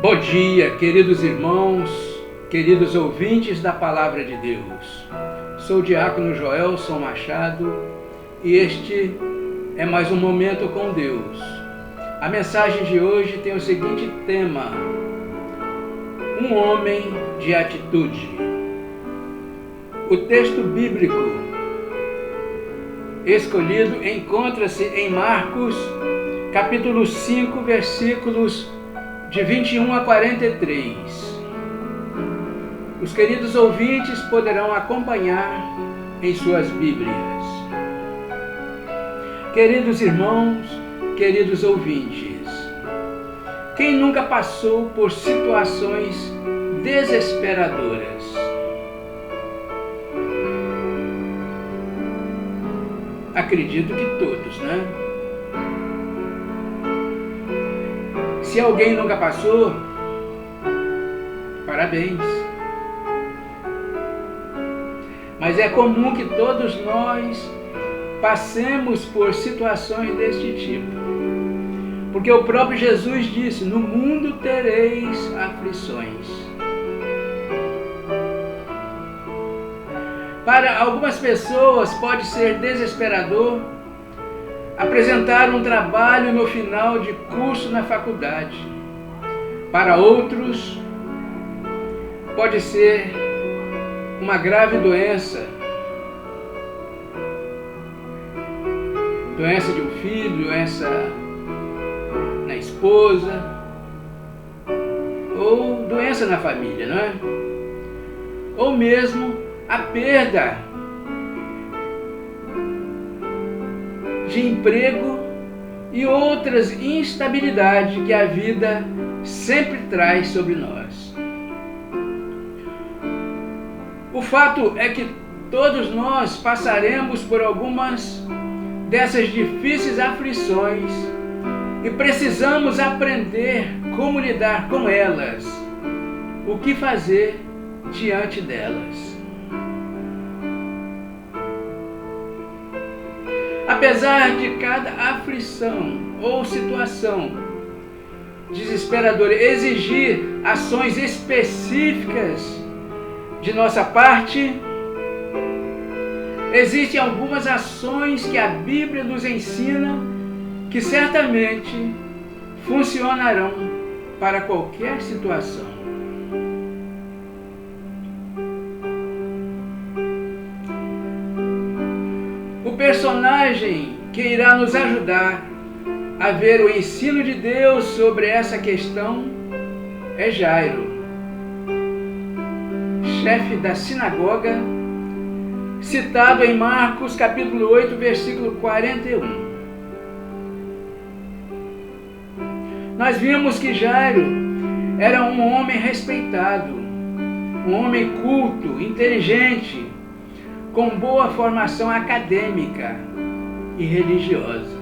Bom dia, queridos irmãos, queridos ouvintes da Palavra de Deus. Sou o diácono Joelson Machado e este é mais um Momento com Deus. A mensagem de hoje tem o seguinte tema: um homem de atitude. O texto bíblico escolhido encontra-se em Marcos, capítulo 5, versículos de 21 a 43. Os queridos ouvintes poderão acompanhar em suas Bíblias. Queridos irmãos, queridos ouvintes, quem nunca passou por situações desesperadoras? Acredito que todos, né? Se alguém nunca passou, parabéns. Mas é comum que todos nós passemos por situações deste tipo. Porque o próprio Jesus disse: no mundo tereis aflições. Para algumas pessoas pode ser desesperador apresentar um trabalho no final de curso na faculdade. Para outros, pode ser uma grave doença. Doença de um filho, doença na esposa, ou doença na família, não é? Ou mesmo a perda de emprego e outras instabilidades que a vida sempre traz sobre nós. O fato é que todos nós passaremos por algumas dessas difíceis aflições e precisamos aprender como lidar com elas, o que fazer diante delas. Apesar de cada aflição ou situação desesperadora exigir ações específicas de nossa parte, existem algumas ações que a Bíblia nos ensina que certamente funcionarão para qualquer situação. O personagem que irá nos ajudar a ver o ensino de Deus sobre essa questão é Jairo, chefe da sinagoga, citado em Marcos capítulo 8, versículo 41. Nós vimos que Jairo era um homem respeitado, um homem culto, inteligente, com boa formação acadêmica e religiosa.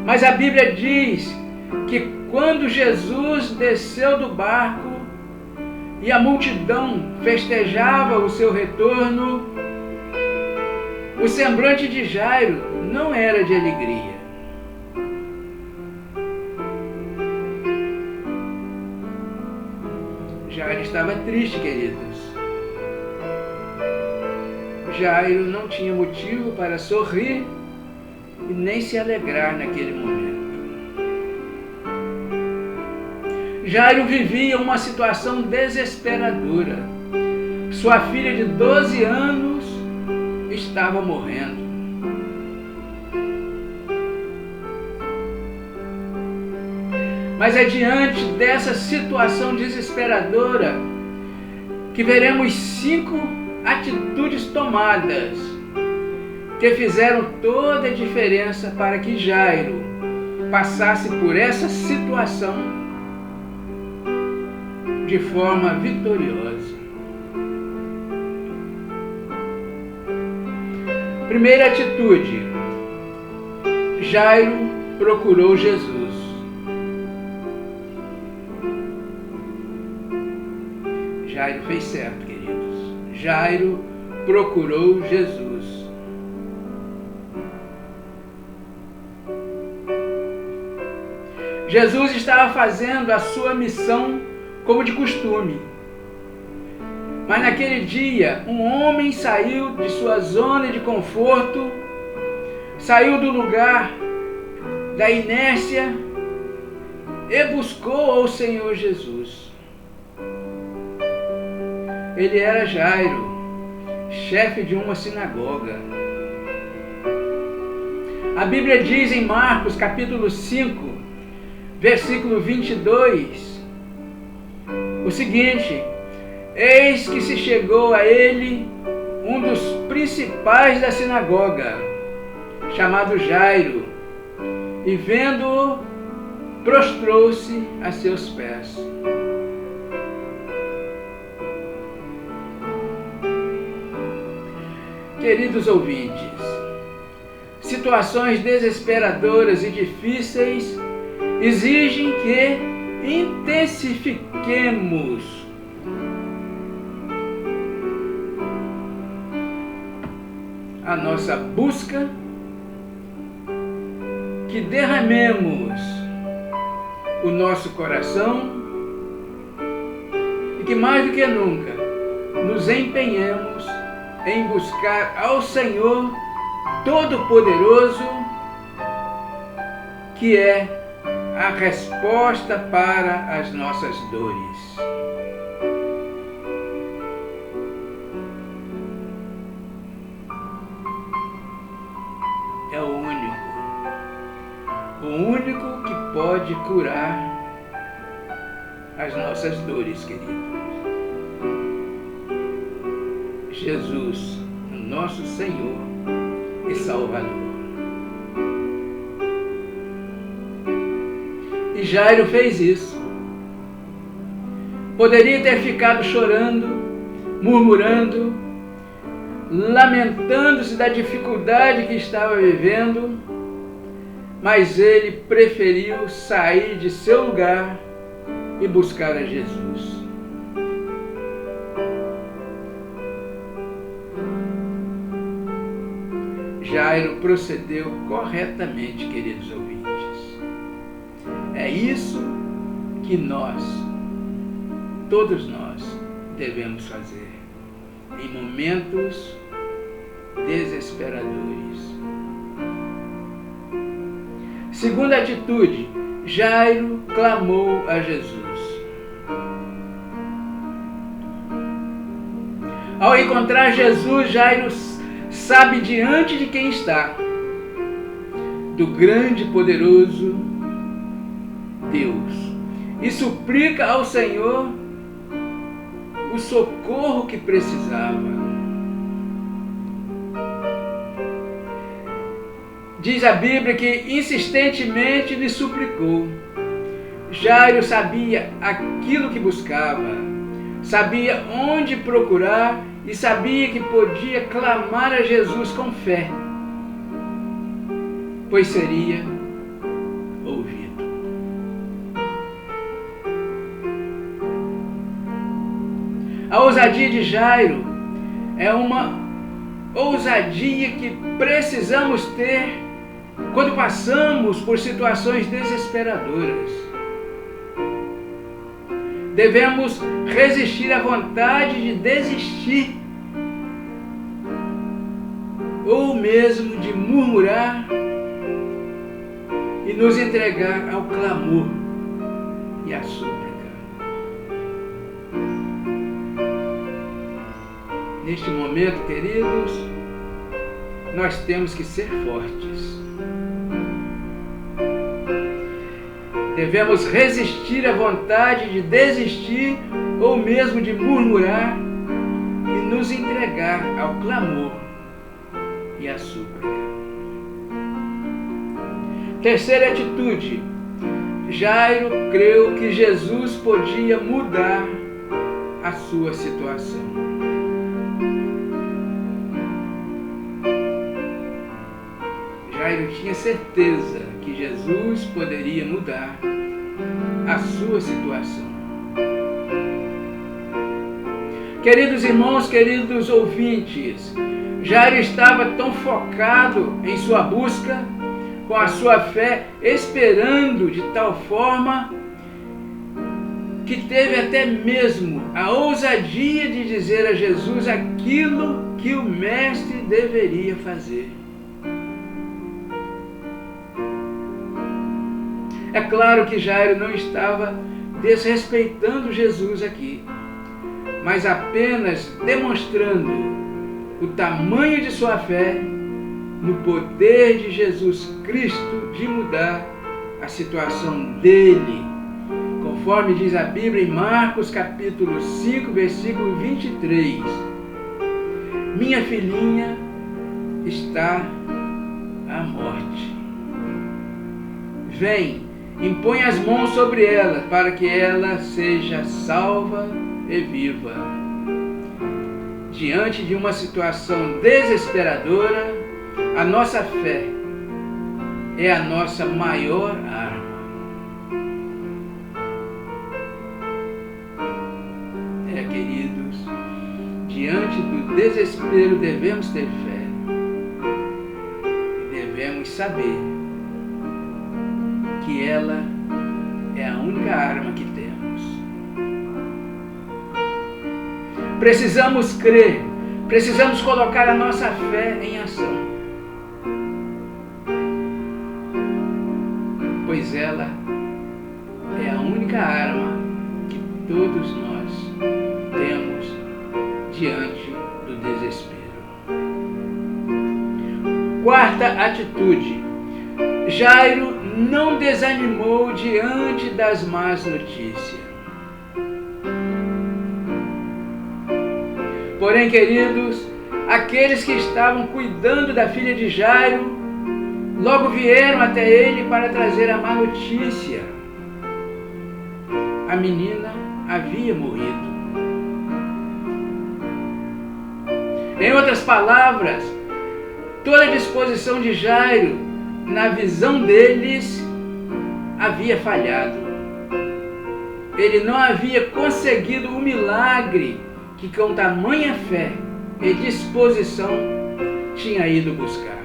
Mas a Bíblia diz que quando Jesus desceu do barco e a multidão festejava o seu retorno, o semblante de Jairo não era de alegria. Jairo estava triste, queridos. Jairo não tinha motivo para sorrir e nem se alegrar naquele momento. Jairo vivia uma situação desesperadora. Sua filha de 12 anos estava morrendo. Mas é diante dessa situação desesperadora que veremos 5 atitudes tomadas que fizeram toda a diferença para que Jairo passasse por essa situação de forma vitoriosa. Primeira atitude: Jairo procurou Jesus. Jairo fez certo, queridos. Jairo procurou Jesus. Jesus estava fazendo a sua missão como de costume. Mas naquele dia, um homem saiu de sua zona de conforto, saiu do lugar da inércia e buscou ao Senhor Jesus. Ele era Jairo, chefe de uma sinagoga. A Bíblia diz em Marcos capítulo 5, versículo 22, o seguinte: eis que se chegou a ele um dos principais da sinagoga, chamado Jairo, e vendo-o, prostrou-se a seus pés. Queridos ouvintes, situações desesperadoras e difíceis exigem que intensifiquemos a nossa busca, que derramemos o nosso coração e que mais do que nunca nos empenhemos em buscar ao Senhor Todo-Poderoso, que é a resposta para as nossas dores. É o único que pode curar as nossas dores, queridos. Jesus, nosso Senhor e Salvador. E Jairo fez isso. Poderia ter ficado chorando, murmurando, lamentando-se da dificuldade que estava vivendo, mas ele preferiu sair de seu lugar e buscar a Jesus. Jairo procedeu corretamente, queridos ouvintes. É isso que nós, todos nós, devemos fazer em momentos desesperadores. Segunda atitude, Jairo clamou a Jesus. Ao encontrar Jesus, Jairo sabe diante de quem está, do grande e poderoso Deus, e suplica ao Senhor o socorro que precisava. Diz a Bíblia que insistentemente lhe suplicou. Jairo sabia aquilo que buscava, sabia onde procurar e sabia que podia clamar a Jesus com fé, pois seria ouvido. A ousadia de Jairo é uma ousadia que precisamos ter quando passamos por situações desesperadoras. Devemos resistir à vontade de desistir, ou mesmo de murmurar, e nos entregar ao clamor e à súplica. Neste momento, queridos, nós temos que ser fortes. Devemos resistir à vontade de desistir ou mesmo de murmurar e nos entregar ao clamor e à súplica. Terceira atitude, Jairo creu que Jesus podia mudar a sua situação. Jairo tinha certeza que Jesus poderia mudar a sua situação. Queridos irmãos, queridos ouvintes, Jairo estava tão focado em sua busca, com a sua fé, esperando de tal forma que teve até mesmo a ousadia de dizer a Jesus aquilo que o mestre deveria fazer. É claro que Jairo não estava desrespeitando Jesus aqui, mas apenas demonstrando o tamanho de sua fé no poder de Jesus Cristo de mudar a situação dele, conforme diz a Bíblia em Marcos capítulo 5, versículo 23. Minha filhinha está à morte. Vem, impõe as mãos sobre ela, para que ela seja salva e viva. Diante de uma situação desesperadora, a nossa fé é a nossa maior arma. Queridos, diante do desespero devemos ter fé. E devemos saber que ela é a única arma que temos. Precisamos crer, precisamos colocar a nossa fé em ação. Pois ela é a única arma que todos nós temos diante do desespero. Quarta atitude. Jairo não desanimou diante das más notícias. Porém, queridos, aqueles que estavam cuidando da filha de Jairo logo vieram até ele para trazer a má notícia. A menina havia morrido. Em outras palavras, toda a disposição de Jairo, na visão deles, havia falhado. Ele não havia conseguido o milagre que com tamanha fé e disposição tinha ido buscar.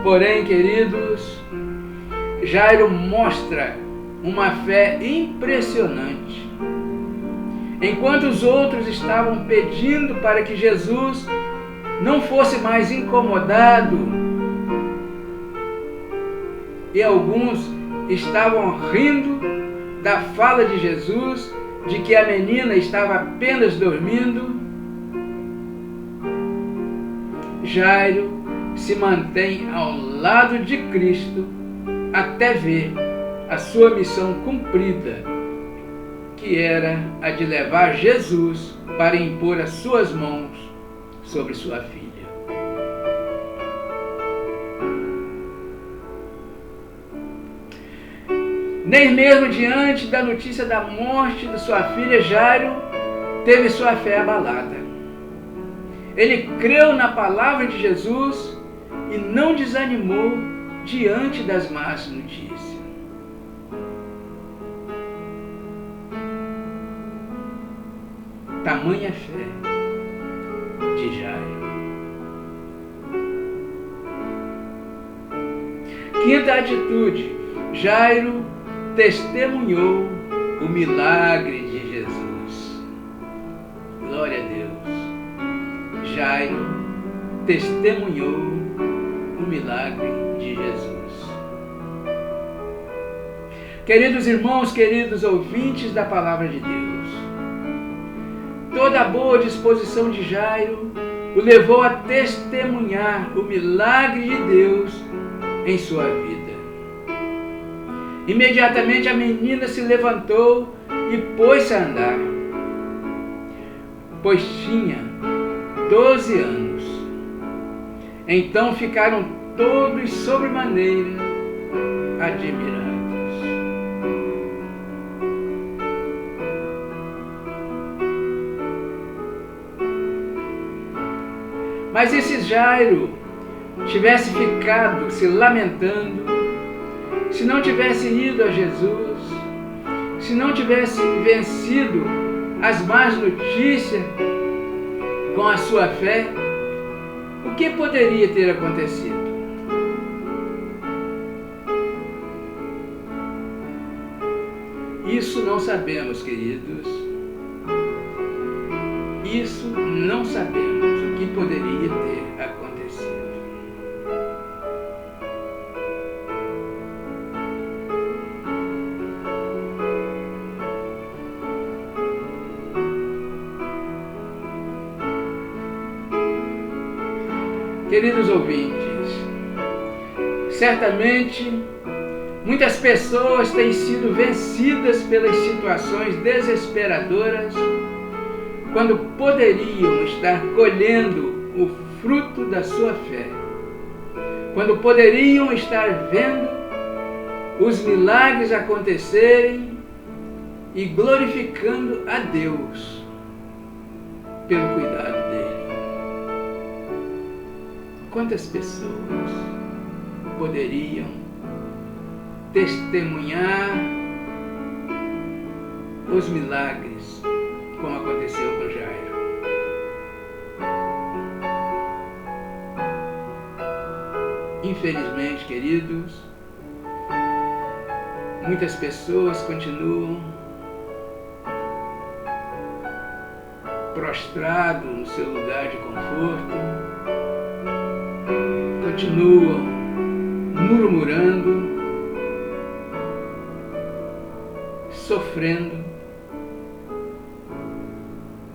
Porém, queridos, Jairo mostra uma fé impressionante. Enquanto os outros estavam pedindo para que Jesus não fosse mais incomodado, e alguns estavam rindo da fala de Jesus, de que a menina estava apenas dormindo, Jairo se mantém ao lado de Cristo até ver a sua missão cumprida, que era a de levar Jesus para impor as suas mãos sobre sua filha. Nem mesmo diante da notícia da morte de sua filha, Jairo teve sua fé abalada. Ele creu na palavra de Jesus e não desanimou diante das más notícias. Tamanha fé de Jairo. Quinta atitude, Jairo testemunhou o milagre de Jesus. Glória a Deus. Jairo testemunhou o milagre de Jesus. Queridos irmãos, queridos ouvintes da palavra de Deus, toda a boa disposição de Jairo o levou a testemunhar o milagre de Deus em sua vida. Imediatamente a menina se levantou e pôs-se a andar, pois tinha 12 anos. Então ficaram todos sobremaneira admirados. Mas e se Jairo tivesse ficado se lamentando, se não tivesse ido a Jesus, se não tivesse vencido as más notícias, com a sua fé, o que poderia ter acontecido? Isso não sabemos, queridos. Isso não sabemos o que poderia ter acontecido. Queridos ouvintes, certamente muitas pessoas têm sido vencidas pelas situações desesperadoras quando poderiam estar colhendo o fruto da sua fé, quando poderiam estar vendo os milagres acontecerem e glorificando a Deus pelo cuidado dele. Quantas pessoas poderiam testemunhar os milagres, como aconteceu com Jairo? Infelizmente, queridos, muitas pessoas continuam prostradas no seu lugar de conforto, continuam murmurando, sofrendo,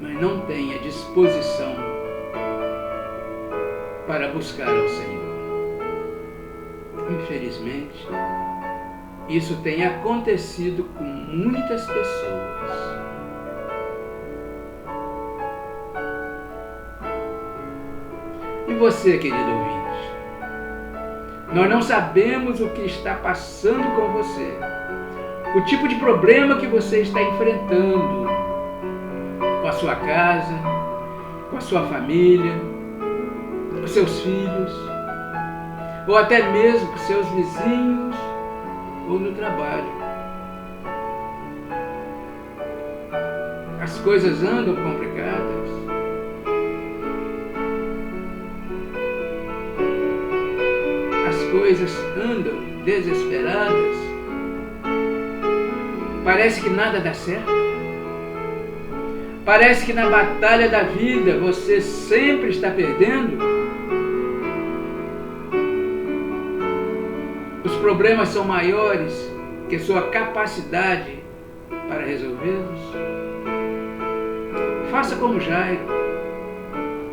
mas não têm a disposição para buscar ao Senhor. Infelizmente, isso tem acontecido com muitas pessoas. E você, querido ouvinte? Nós não sabemos o que está passando com você, o tipo de problema que você está enfrentando com a sua casa, com a sua família, com seus filhos, ou até mesmo com seus vizinhos ou no trabalho. As coisas andam complicadas. As coisas andam desesperadas. Parece que nada dá certo. Parece que na batalha da vida você sempre está perdendo. Os problemas são maiores que a sua capacidade para resolvê-los. Faça como Jairo.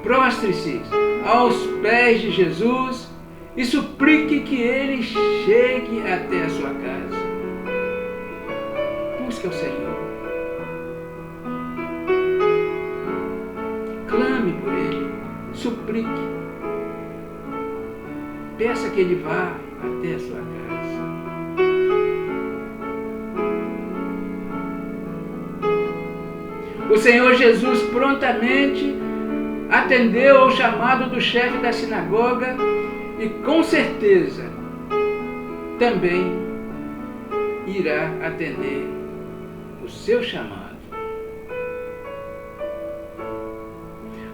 Prostre-se aos pés de Jesus e suplique que ele chegue até a sua casa. Busque ao Senhor. Clame por ele. Suplique. Peça que ele vá até a sua casa. O Senhor Jesus prontamente atendeu ao chamado do chefe da sinagoga e com certeza também irá atender o seu chamado.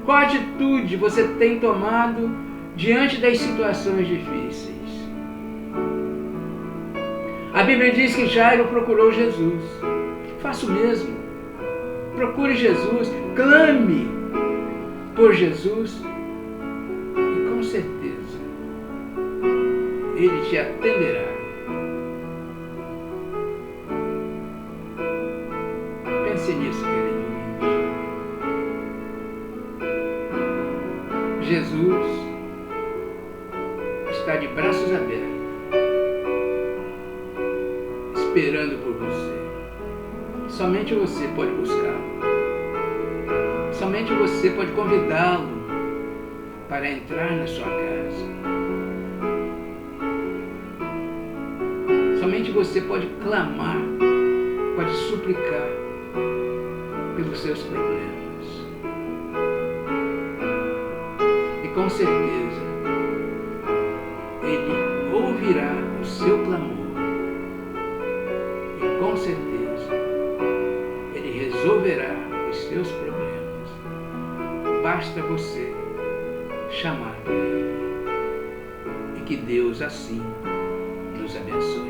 Qual atitude você tem tomado diante das situações difíceis? A Bíblia diz que Jairo procurou Jesus. Faça o mesmo. Procure Jesus, clame por Jesus e com certeza Ele te atenderá. Pense nisso, querido. Jesus está de braços abertos, esperando por você. Somente você pode buscá-lo. Somente você pode convidá-lo para entrar na sua casa. Somente você pode clamar, pode suplicar pelos seus problemas. E com certeza, Ele ouvirá o seu clamor. E com certeza, Ele resolverá os seus problemas. basta você chamar por Ele. E que Deus assim nos abençoe.